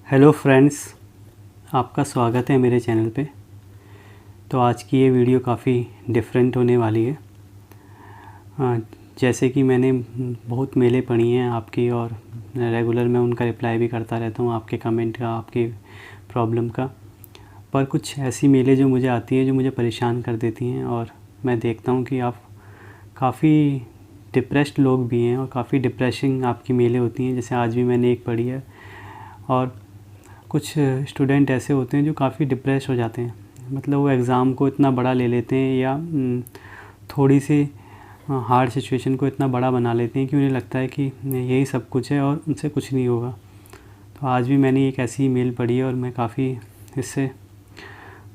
Hello friends, आपका स्वागत है मेरे चैनल पे। तो आज की ये वीडियो काफ़ी डिफरेंट होने वाली है। जैसे कि मैंने बहुत मेलें पढ़ी हैं आपकी, और रेगुलर मैं उनका रिप्लाई भी करता रहता हूँ, आपके कमेंट का, आपकी प्रॉब्लम का। पर कुछ ऐसी मेलें जो मुझे आती हैं जो मुझे परेशान कर देती हैं, और मैं देखता हूँ कि आप काफ़ी डिप्रेस्ड लोग भी हैं और काफ़ी डिप्रेसिंग आपकी मेलें होती हैं। जैसे आज भी मैंने एक पढ़ी है, और कुछ स्टूडेंट ऐसे होते हैं जो काफ़ी डिप्रेस हो जाते हैं। मतलब वो एग्ज़ाम को इतना बड़ा ले लेते हैं, या थोड़ी सी हार्ड सिचुएशन को इतना बड़ा बना लेते हैं कि उन्हें लगता है कि यही सब कुछ है और उनसे कुछ नहीं होगा। तो आज भी मैंने एक ऐसी ईमेल पढ़ी है और मैं काफ़ी इससे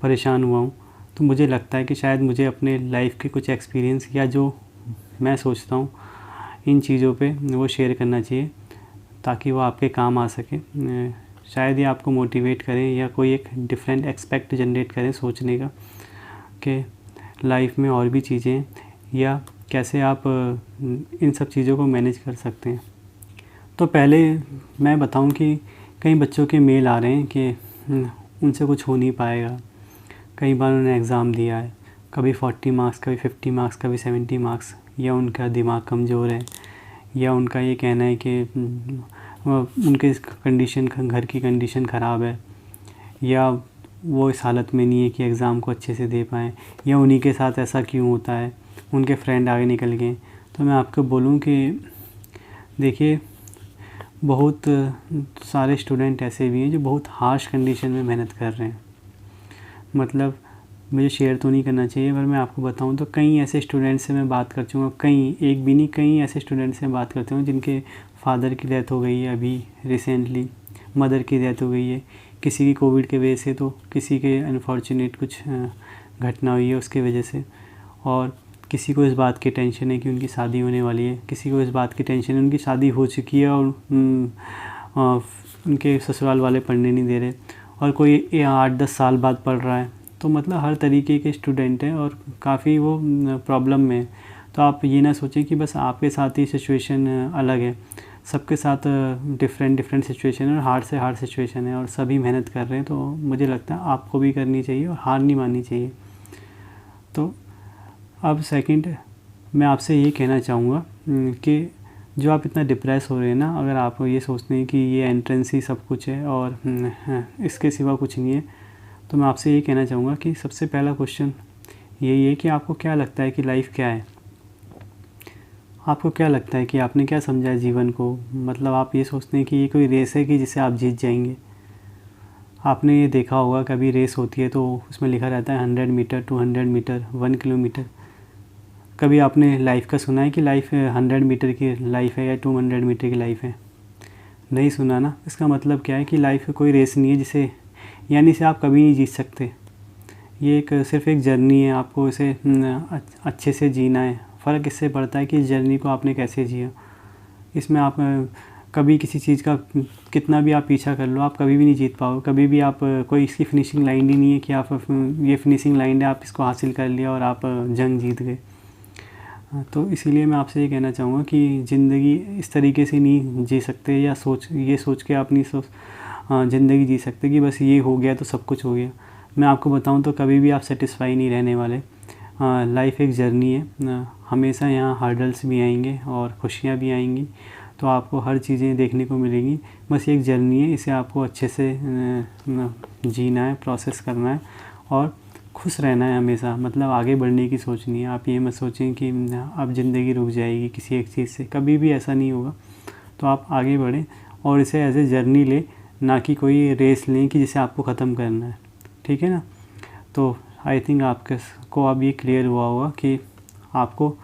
परेशान हुआ हूँ। तो मुझे लगता है कि शायद मुझे अपने लाइफ के कुछ एक्सपीरियंस, या जो मैं सोचता हूँ इन चीज़ों पे, वो शेयर करना चाहिए ताकि वो आपके काम आ सके। शायद ये आपको मोटिवेट करें या कोई एक डिफरेंट एक्सपेक्ट जनरेट करें सोचने का कि लाइफ में और भी चीज़ें हैं, या कैसे आप इन सब चीज़ों को मैनेज कर सकते हैं। तो पहले मैं बताऊं कि कई बच्चों के मेल आ रहे हैं कि उनसे कुछ हो नहीं पाएगा। कई बार उन्होंने एग्ज़ाम दिया है, कभी 40 मार्क्स, कभी 50 मार्क्स, कभी 70 मार्क्स, या उनका दिमाग कमज़ोर है, या उनका ये कहना है कि उनके कंडीशन, घर की कंडीशन ख़राब है, या वो इस हालत में नहीं है कि एग्ज़ाम को अच्छे से दे पाएँ, या उन्हीं के साथ ऐसा क्यों होता है, उनके फ्रेंड आगे निकल गए। तो मैं आपको बोलूँ कि देखिए, बहुत सारे स्टूडेंट ऐसे भी हैं जो बहुत हार्श कंडीशन में मेहनत कर रहे हैं। मतलब मुझे शेयर तो नहीं करना चाहिए, पर मैं आपको बताऊं तो कई ऐसे स्टूडेंट से मैं बात कर चुका हूँ, एक भी नहीं, कई ऐसे स्टूडेंट से बात करते हूँ जिनके फादर की डेथ हो गई है अभी रिसेंटली, मदर की डेथ हो गई है, किसी की कोविड के वजह से, तो किसी के अनफॉर्चुनेट कुछ घटना हुई है उसकी वजह से, और किसी को इस बात की टेंशन है कि उनकी शादी होने वाली है, किसी को इस बात की टेंशन है उनकी शादी हो चुकी है और उनके ससुराल वाले पढ़ने नहीं दे रहे, और कोई 8-10 साल बाद पढ़ रहा है। तो मतलब हर तरीके के स्टूडेंट हैं और काफ़ी वो प्रॉब्लम में है। तो आप ये ना सोचें कि बस आपके साथ ही सिचुएशन अलग है, सबके साथ डिफरेंट सिचुएशन है, और हार्ड से हार्ड सिचुएशन है, और सभी मेहनत कर रहे हैं। तो मुझे लगता है आपको भी करनी चाहिए और हार नहीं माननी चाहिए। तो अब सेकंड, मैं आपसे ये कहना चाहूँगा कि जो आप इतना डिप्रेस हो रहे हैं ना, अगर आप ये सोचते हैं कि ये एंट्रेंस ही सब कुछ है और इसके सिवा कुछ नहीं है, तो मैं आपसे ये कहना चाहूँगा कि सबसे पहला क्वेश्चन यही है कि आपको क्या लगता है कि लाइफ क्या है। आपको क्या लगता है कि आपने क्या समझा है जीवन को। मतलब आप ये सोचते हैं कि ये कोई रेस है कि जिसे आप जीत जाएंगे। आपने ये देखा होगा, कभी रेस होती है तो उसमें लिखा रहता है 100 मीटर, 200 मीटर, 1 किलोमीटर। कभी आपने लाइफ का सुना है कि लाइफ 100 मीटर की लाइफ है या 200 मीटर की लाइफ है? नहीं सुना ना। इसका मतलब क्या है कि लाइफ कोई रेस नहीं है जिसे, यानी इसे आप कभी नहीं जीत सकते। ये एक सिर्फ एक जर्नी है, आपको इसे अच्छे से जीना है। फ़र्क इससे पड़ता है कि इस जर्नी को आपने कैसे जिया। इसमें आप कभी किसी चीज़ का कितना भी आप पीछा कर लो, आप कभी भी नहीं जीत पाओगे। कभी भी आप कोई इसकी फिनिशिंग लाइन ही नहीं है कि आप ये फिनिशिंग लाइन है, आप इसको हासिल कर लिया और आप जंग जीत गए। तो इसीलिए मैं आपसे ये कहना चाहूँगा कि ज़िंदगी इस तरीके से नहीं जी सकते, या ये सोच के आप नहीं ज़िंदगी जी सकते कि बस ये हो गया तो सब कुछ हो गया। मैं आपको बताऊं तो कभी भी आप सेटिस्फाई नहीं रहने वाले। लाइफ एक जर्नी है, हमेशा यहाँ हर्डल्स भी आएंगे और खुशियाँ भी आएंगी, तो आपको हर चीज़ें देखने को मिलेंगी। बस एक जर्नी है, इसे आपको अच्छे से जीना है, प्रोसेस करना है और खुश रहना है हमेशा। मतलब आगे बढ़ने की सोचनी है। आप ये मत सोचें कि अब ज़िंदगी रुक जाएगी किसी एक चीज़ से, कभी भी ऐसा नहीं होगा। तो आप आगे बढ़ें और इसे एज ए जर्नी लें, ना कि कोई रेस लें कि जिसे आपको ख़त्म करना है। ठीक है ना। तो आई थिंक आपको अब ये क्लियर हुआ होगा कि आपको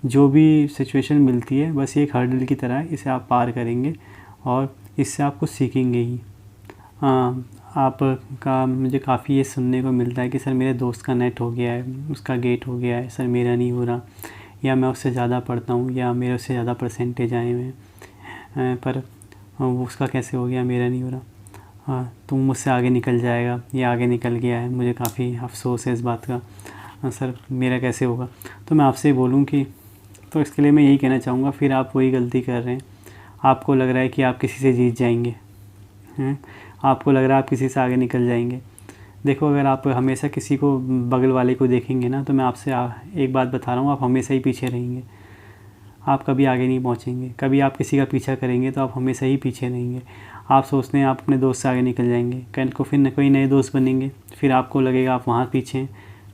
जो भी सिचुएशन मिलती है बस एक हर्डल की तरह है, इसे आप पार करेंगे और इससे आप कुछ सीखेंगे ही। आपका मुझे काफ़ी ये सुनने को मिलता है कि सर मेरे दोस्त का नेट हो गया है, उसका गेट हो गया है, सर मेरा नहीं हो रहा, या मैं उससे ज़्यादा पढ़ता हूँ, या मेरे उससे ज़्यादा परसेंटेज आए हुए हैं, पर उसका कैसे हो गया, मेरा नहीं हो रहा। हाँ, तुम मुझसे आगे निकल जाएगा, ये आगे निकल गया है, मुझे काफ़ी अफसोस है इस बात का। हाँ सर मेरा कैसे होगा, तो मैं आपसे बोलूँ कि तो इसके लिए मैं यही कहना चाहूँगा, फिर आप वही गलती कर रहे हैं। आपको लग रहा है कि आप किसी से जीत जाएंगे हैं, आपको लग रहा है आप किसी से आगे निकल जाएंगे। देखो अगर आप हमेशा किसी को बगल वाले को देखेंगे ना, तो मैं आपसे एक बात बता रहा हूँ, आप हमेशा ही पीछे रहेंगे, आप कभी आगे नहीं पहुँचेंगे। कभी आप किसी का पीछा करेंगे तो आप हमेशा ही पीछे रहेंगे। आप सोचते हैं आप अपने दोस्त से आगे निकल जाएंगे, कल को फिर कोई नए दोस्त बनेंगे, फिर आपको लगेगा आप वहाँ पीछे हैं,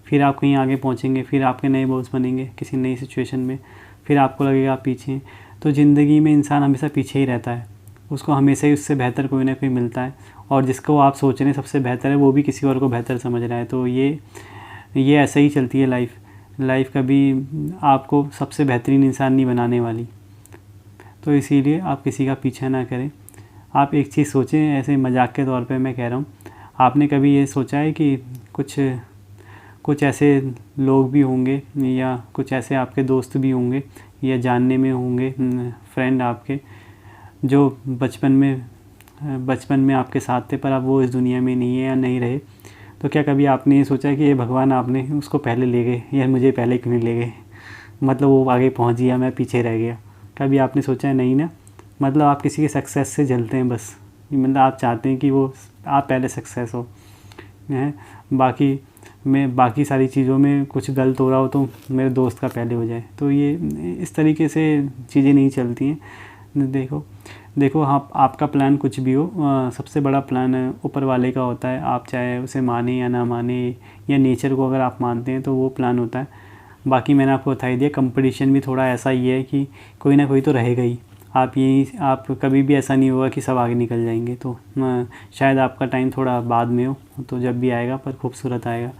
फिर आप कहीं आगे पहुँचेंगे, फिर आपके नए दोस्त बनेंगे किसी नई सिचुएशन में, फिर आपको लगेगा आप पीछे हैं। तो ज़िंदगी में इंसान हमेशा पीछे ही रहता है, उसको हमेशा ही उससे बेहतर कोई ना कोई मिलता है, और जिसको आप सोच रहे हैं सबसे बेहतर है वो भी किसी और को बेहतर समझ रहा है। तो ये ऐसे ही चलती है लाइफ कभी आपको सबसे बेहतरीन इंसान नहीं बनाने वाली। तो इसीलिए आप किसी का पीछा ना करें। आप एक चीज़ सोचें, ऐसे मजाक के तौर पे मैं कह रहा हूँ, आपने कभी ये सोचा है कि कुछ ऐसे लोग भी होंगे या कुछ ऐसे आपके दोस्त भी होंगे या जानने में होंगे फ्रेंड आपके, जो बचपन में आपके साथ थे पर अब वो इस दुनिया में नहीं है या नहीं रहे। तो क्या कभी आपने ये सोचा कि ये भगवान आपने उसको पहले ले गए, या मुझे पहले क्यों नहीं ले गए, मतलब वो आगे पहुंच गया मैं पीछे रह गया। कभी आपने सोचा है? नहीं ना। मतलब आप किसी के सक्सेस से जलते हैं बस, मतलब आप चाहते हैं कि वो आप पहले सक्सेस हो हैं, बाकी सारी चीज़ों में कुछ गलत हो रहा हो तो मेरे दोस्त का पहले हो जाए। तो ये इस तरीके से चीज़ें नहीं चलती हैं। देखो आपका प्लान कुछ भी हो, सबसे बड़ा प्लान ऊपर वाले का होता है। आप चाहे उसे माने या ना माने, या नेचर को अगर आप मानते हैं तो वो प्लान होता है। बाकी मैंने आपको बता ही दिया, कंपटीशन भी थोड़ा ऐसा ही है कि कोई ना कोई तो रहेगा ही। आप कभी भी ऐसा नहीं होगा कि सब आगे निकल जाएंगे। तो शायद आपका टाइम थोड़ा बाद में हो, तो जब भी आएगा पर खूबसूरत आएगा।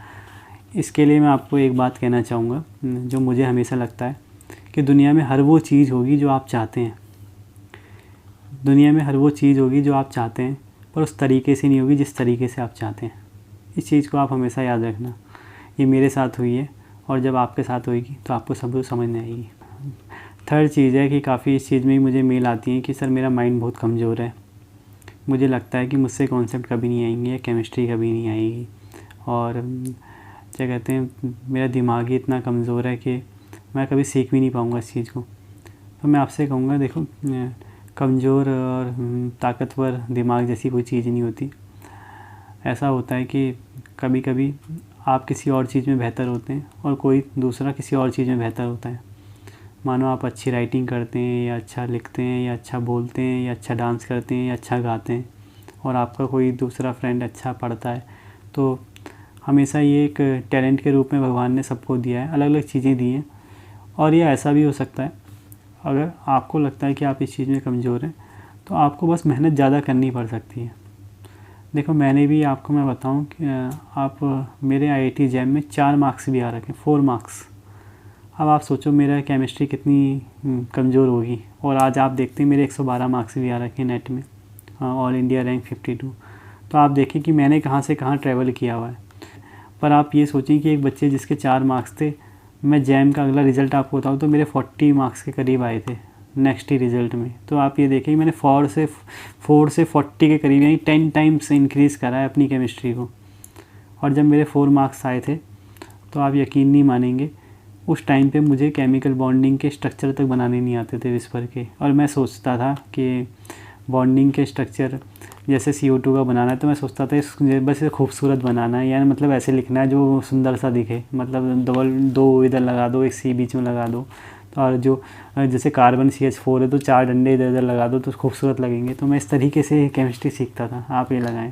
इसके लिए मैं आपको एक बात कहना चाहूँगा, जो मुझे हमेशा लगता है कि दुनिया में हर वो चीज़ होगी जो आप चाहते हैं, दुनिया में हर वो चीज़ होगी जो आप चाहते हैं, पर उस तरीके से नहीं होगी जिस तरीके से आप चाहते हैं। इस चीज़ को आप हमेशा याद रखना। ये मेरे साथ हुई है, और जब आपके साथ होगी तो आपको सब कुछ समझ में आएगी। थर्ड चीज़ है कि काफ़ी इस चीज़ में मुझे मेल आती है कि सर मेरा माइंड बहुत कमज़ोर है, मुझे लगता है कि मुझसे कॉन्सेप्ट कभी नहीं आएंगे या केमिस्ट्री कभी नहीं आएगी, और क्या कहते हैं मेरा दिमाग ही इतना कमज़ोर है कि मैं कभी सीख भी नहीं पाऊँगा इस चीज़ को। तो मैं आपसे कहूँगा, देखो कमज़ोर और ताकतवर दिमाग जैसी कोई चीज़ नहीं होती। ऐसा होता है कि कभी कभी आप किसी और चीज़ में बेहतर होते हैं और कोई दूसरा किसी और चीज़ में बेहतर होता है। मानो आप अच्छी राइटिंग करते हैं, या अच्छा लिखते हैं, या अच्छा बोलते हैं, या अच्छा डांस करते हैं, या अच्छा गाते हैं, और आपका कोई दूसरा फ्रेंड अच्छा पढ़ता है। तो हमेशा ये एक टैलेंट के रूप में भगवान ने सबको दिया है, अलग अलग चीज़ें दी हैं। और ये ऐसा भी हो सकता है, अगर आपको लगता है कि आप इस चीज़ में कमज़ोर हैं तो आपको बस मेहनत ज़्यादा करनी पड़ सकती है। देखो मैंने भी आपको मैं बताऊं कि आप मेरे IIT जैम में 4 मार्क्स भी आ रखे, 4 मार्क्स। अब आप सोचो मेरा केमिस्ट्री कितनी कमज़ोर होगी, और आज आप देखते हैं मेरे 112 मार्क्स भी आ रखे नेट में, ऑल इंडिया रैंक 52। तो आप देखें कि मैंने कहाँ से कहाँ ट्रैवल किया हुआ है। पर आप ये सोचें कि एक बच्चे जिसके 4 मार्क्स थे, मैं जैम का अगला रिज़ल्ट आपको बताऊँ तो मेरे 40 मार्क्स के करीब आए थे नेक्स्ट ही रिज़ल्ट में। तो आप ये देखें मैंने 4 से 40 के करीब, यानी 10 टाइम्स इंक्रीज़ करा है अपनी केमिस्ट्री को। और जब मेरे 4 मार्क्स आए थे तो आप यकीन नहीं मानेंगे, उस टाइम पे मुझे केमिकल बॉन्डिंग के स्ट्रक्चर तक बनाने नहीं आते थे विस्पर के। और मैं सोचता था कि बॉन्डिंग के स्ट्रक्चर जैसे CO2 का बनाना है, तो मैं सोचता था बस इसे खूबसूरत बनाना है, यानी मतलब ऐसे लिखना है जो सुंदर सा दिखे, मतलब दो इधर लगा दो, एक C बीच में लगा दो, और जो जैसे कार्बन CH4 है तो 4 डंडे इधर इधर लगा दो तो खूबसूरत लगेंगे। तो मैं इस तरीके से केमिस्ट्री सीखता था। आप ये लगाएं,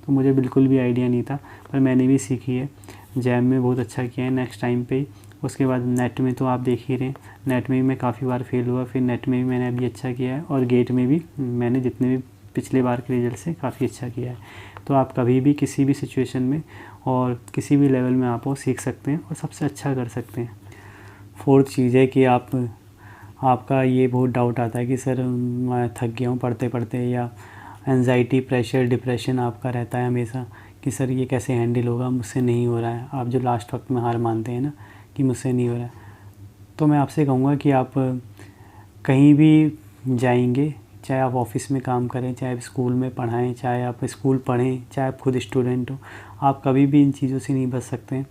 तो मुझे बिल्कुल भी आइडिया नहीं था, पर मैंने भी सीखी है। जैम में बहुत अच्छा किया है नेक्स्ट टाइम पे। उसके बाद नेट में तो आप देख ही रहे, नेट में भी मैं काफ़ी बार फेल हुआ, फिर नेट में भी मैंने अभी अच्छा किया है, और गेट में भी मैंने जितने भी पिछले बार के रिजल्ट से काफ़ी अच्छा किया है। तो आप कभी भी किसी भी सिचुएशन में और किसी भी लेवल में आप वो सीख सकते हैं और सबसे अच्छा कर सकते हैं। फोर्थ चीज़ है कि आपका ये बहुत डाउट आता है कि सर मैं थक गया हूँ पढ़ते पढ़ते, या एंजाइटी, प्रेशर, डिप्रेशन आपका रहता है हमेशा कि सर ये कैसे हैंडल होगा, मुझसे नहीं हो रहा है। आप जो लास्ट वक्त में हार मानते हैं ना कि मुझसे नहीं हो रहा है, तो मैं आपसे कहूँगा कि आप कहीं भी जाएंगे, चाहे आप ऑफिस में काम करें, चाहे आप स्कूल में पढ़ाएं, चाहे आप स्कूल पढ़ें, चाहे आप खुद स्टूडेंट हो, आप कभी भी इन चीज़ों से नहीं बच सकते हैं।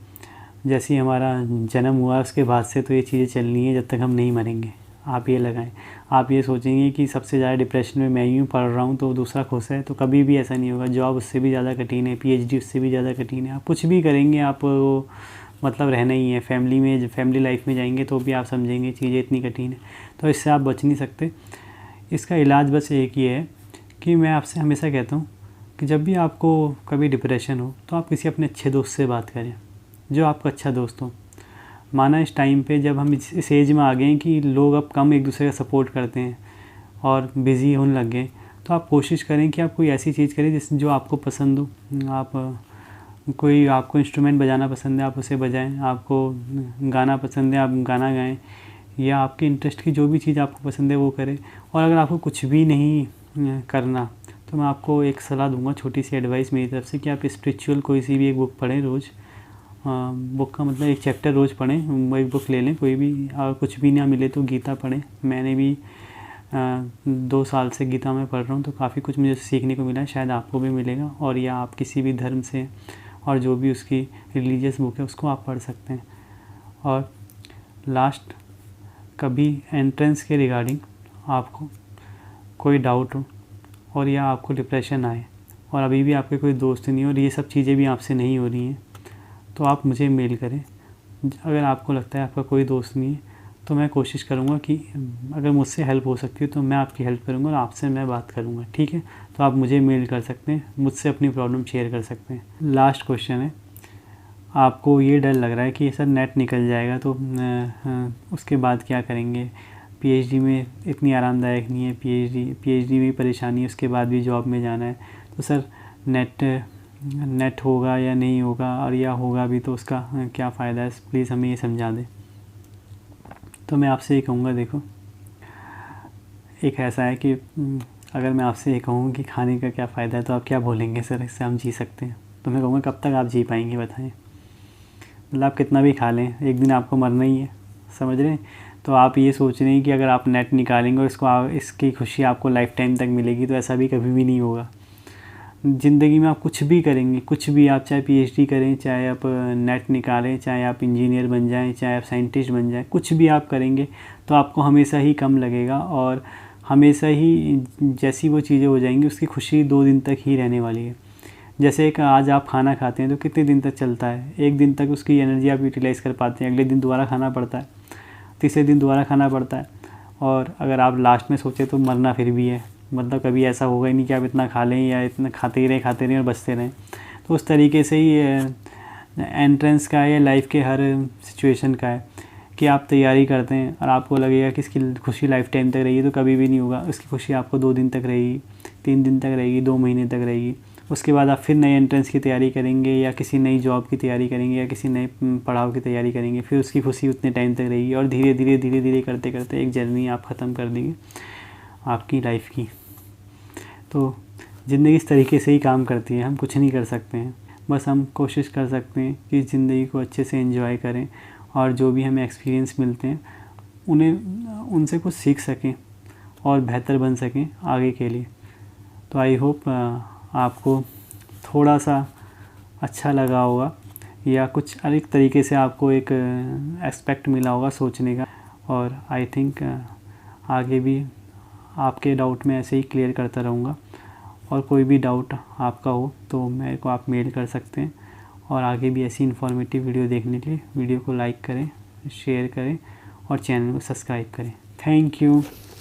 जैसे ही हमारा जन्म हुआ उसके बाद से तो ये चीज़ें चलनी है जब तक हम नहीं मरेंगे। आप ये लगाएं, आप ये सोचेंगे कि सबसे ज़्यादा डिप्रेशन में मैं यूँ पढ़ रहा हूँ तो दूसरा खुश है, तो कभी भी ऐसा नहीं होगा। जॉब उससे भी ज़्यादा कठिन है, पीएचडी उससे भी ज़्यादा कठिन है। आप कुछ भी करेंगे आप वो मतलब रहना ही है। फैमिली लाइफ में जाएंगे तो भी आप समझेंगे चीज़ें इतनी कठिन है, तो इससे आप बच नहीं सकते। इसका इलाज बस एक ही है कि मैं आपसे हमेशा कहता हूँ कि जब भी आपको कभी डिप्रेशन हो तो आप किसी अपने अच्छे दोस्त से बात करें, जो आपका अच्छा दोस्त हो। माना इस टाइम पे जब हम इस एज में आ गए हैं कि लोग अब कम एक दूसरे का सपोर्ट करते हैं और बिज़ी होने लग गए, तो आप कोशिश करें कि आप कोई ऐसी चीज़ करें जो आपको पसंद हो। आपको इंस्ट्रूमेंट बजाना पसंद है, आप उसे बजाएं। आपको गाना पसंद है, आप गाना गाएं, या आपके इंटरेस्ट की जो भी चीज़ आपको पसंद है वो करें। और अगर आपको कुछ भी नहीं करना तो मैं आपको एक सलाह दूंगा, छोटी सी एडवाइस मेरी तरफ से, कि आप स्पिरिचुअल कोई सी भी एक बुक पढ़ें रोज़। बुक का मतलब एक चैप्टर रोज़ पढ़ें, वो एक बुक ले लें कोई भी। अगर कुछ भी ना मिले तो गीता पढ़ें। मैंने भी 2 साल से गीता में पढ़ रहा हूँ, तो काफ़ी कुछ मुझे सीखने को मिला है, शायद आपको भी मिलेगा। और या आप किसी भी धर्म से और जो भी उसकी रिलीजियस बुक है उसको आप पढ़ सकते हैं। और लास्ट, कभी एंट्रेंस के रिगार्डिंग आपको कोई डाउट हो और या आपको डिप्रेशन आए और अभी भी आपके कोई दोस्त नहीं हो और ये सब चीज़ें भी आपसे नहीं हो रही हैं, तो आप मुझे मेल करें। अगर आपको लगता है आपका कोई दोस्त नहीं है तो मैं कोशिश करूँगा कि अगर मुझसे हेल्प हो सकती है तो मैं आपकी हेल्प करूँगा और आपसे मैं बात करूँगा, ठीक है। तो आप मुझे मेल कर सकते हैं, मुझसे अपनी प्रॉब्लम शेयर कर सकते हैं। लास्ट क्वेश्चन है, आपको ये डर लग रहा है कि सर नेट निकल जाएगा तो उसके बाद क्या करेंगे, पीएचडी में इतनी आरामदायक नहीं है, पीएचडी में परेशानी है, उसके बाद भी जॉब में जाना है, तो सर नेट होगा या नहीं होगा, और या होगा भी तो उसका क्या फ़ायदा है, प्लीज़ हमें ये समझा दें। तो मैं आपसे ये कहूँगा, देखो एक ऐसा है कि अगर मैं आपसे ये कहूँ कि खाने का क्या फ़ायदा है तो आप क्या बोलेंगे, सर इससे हम जी सकते हैं। तो मैं कहूँगा कब तक आप जी पाएंगे बताएं। मतलब आप कितना भी खा लें, एक दिन आपको मरना ही है, समझ रहे हैं। तो आप ये सोच रहे हैं कि अगर आप नेट निकालेंगे और इसकी खुशी आपको लाइफ टाइम तक मिलेगी, तो ऐसा भी कभी भी नहीं होगा। ज़िंदगी में आप कुछ भी करेंगे, कुछ भी, आप चाहे पीएचडी करें, चाहे आप नेट निकालें, चाहे आप इंजीनियर बन जाएं, चाहे आप साइंटिस्ट बन जाएं, कुछ भी आप करेंगे तो आपको हमेशा ही कम लगेगा और हमेशा ही जैसी वो चीज़ें हो जाएंगी उसकी खुशी 2 दिन तक ही रहने वाली है। जैसे एक आज आप खाना खाते हैं तो कितने दिन तक चलता है, एक दिन तक उसकी एनर्जी आप यूटिलाइज़ कर पाते हैं, अगले दिन दोबारा खाना पड़ता है, तीसरे दिन दोबारा खाना पड़ता है। और अगर आप लास्ट में सोचें तो मरना फिर भी है, मतलब कभी ऐसा होगा ही नहीं कि आप इतना खा लें या इतना खाते ही रहें और बचते रहें। तो उस तरीके से ही एंट्रेंस का या लाइफ के हर सिचुएशन का है कि आप तैयारी करते हैं और आपको लगेगा कि इसकी खुशी लाइफ टाइम तक रहेगी, तो कभी भी नहीं होगा। उसकी खुशी आपको 2 दिन तक रहेगी, 3 दिन तक रहेगी, 2 महीने तक रहेगी। उसके बाद आप फिर नए एंट्रेंस की तैयारी करेंगे या किसी नई जॉब की तैयारी करेंगे या किसी नए पड़ाव की तैयारी करेंगे, फिर उसकी खुशी उतने टाइम तक रहेगी और धीरे धीरे करते करते एक जर्नी आप ख़त्म कर देंगे आपकी लाइफ की। तो ज़िंदगी इस तरीके से ही काम करती है, हम कुछ नहीं कर सकते हैं, बस हम कोशिश कर सकते हैं कि ज़िंदगी को अच्छे से एंजॉय करें और जो भी हमें एक्सपीरियंस मिलते हैं उनसे कुछ सीख सकें और बेहतर बन सकें आगे के लिए। तो आई होप आपको थोड़ा सा अच्छा लगा होगा या कुछ अलग तरीके से आपको एक एस्पेक्ट मिला होगा सोचने का। और आई थिंक आगे भी आपके डाउट में ऐसे ही क्लियर करता रहूँगा। और कोई भी डाउट आपका हो तो मेरे को आप मेल कर सकते हैं। और आगे भी ऐसी इन्फॉर्मेटिव वीडियो देखने के लिए वीडियो को लाइक करें, शेयर करें और चैनल को सब्सक्राइब करें। Thank you.